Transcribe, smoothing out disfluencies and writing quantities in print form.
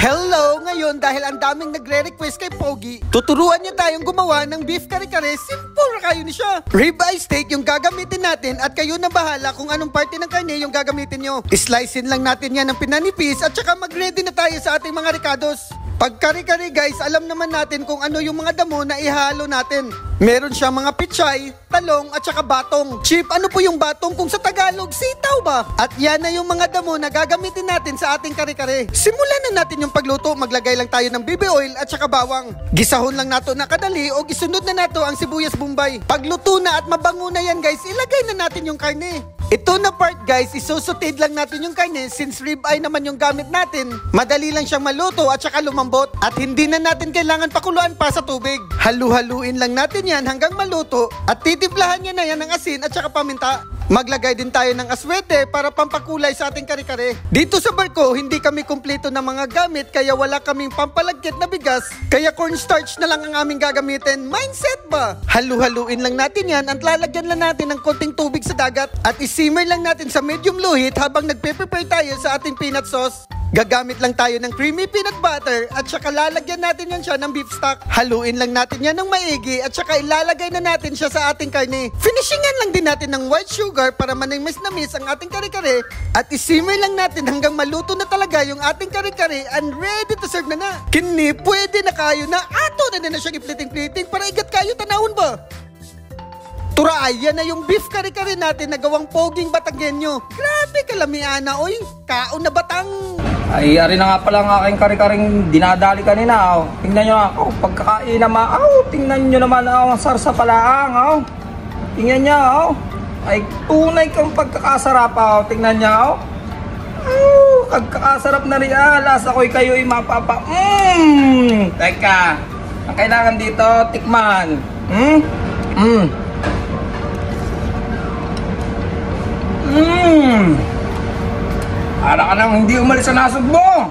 Hello! Ngayon, dahil ang daming nagre-request kay Pogi, tuturuan niya tayong gumawa ng beef kare-kare. Simple kayo ni siya. Ribeye steak yung gagamitin natin at kayo na bahala kung anong parte ng karne yung gagamitin nyo. Slicein lang natin yan ng pinanipis at saka mag-ready na tayo sa ating mga ricados. Pag kare-kare guys, alam naman natin kung ano yung mga damo na ihalo natin. Meron siya mga pichay, talong at saka batong. Chip, ano po yung batong kung sa Tagalog? Sitaw ba? At yan na yung mga damo na gagamitin natin sa ating kare-kare. Simulan na natin yung pagluto. Maglagay lang tayo ng baby oil at saka bawang. Gisahon lang nato na kadali o gisunod na nato ang sibuyas bombay. Pagluto na at mabango na yan guys, ilagay na natin yung karne. Ito na part guys, isusutid lang natin yung karne since ribeye naman yung gamit natin. Madali lang siyang maluto at saka lumambot. At hindi na natin kailangan pakuluan pa sa tubig. Halu-haluin lang natin yan hanggang maluto at titimplahan niya na yan ng asin at saka paminta. Maglagay din tayo ng aswete para pampakulay sa ating kare-kare. Dito sa barko, hindi kami kumpleto ng mga gamit kaya wala kaming pampalagkit na bigas. Kaya cornstarch na lang ang aming gagamitin. Mindset ba? Halu-haluin lang natin yan at lalagyan lang natin ng konting tubig sa dagat. At isimmer lang natin sa medium luhit habang nagpe-prepare tayo sa ating peanut sauce. Gagamit lang tayo ng creamy peanut butter at saka lalagyan natin yan siya ng beef stock. Haluin lang natin yan ng maigi at saka ilalagay na natin siya sa ating karne. Finishingan lang din natin ng white sugar para manimis na miss ang ating kare-kare at isimmer lang natin hanggang maluto na talaga yung ating kare-kare and ready to serve na. Kini, pwede na kayo na ato na siyang ipliting-pliting para igat kayo tanawon ba? Turay, yan na yung beef kare-kare natin na gawang poging Batanggenyo. Grabe kalamiana, oy. Kaon na batang. Ay, ari na nga pala ang aking kare-karing dinadali kanina. Oh. Tingnan nyo ako, pagkakain naman. Tingnan nyo naman ang sarsa palaang. Oh. Tingnan nyo. Oh. Ay, tunay kang pagkakasarap. Oh. Tingnan nyo. Oh. Pagkakasarap na rin. Lasa ko'y kayo'y mapapa. Teka, ang kailangan dito, tikman. Para ka nang hindi umalis sa nasog mo.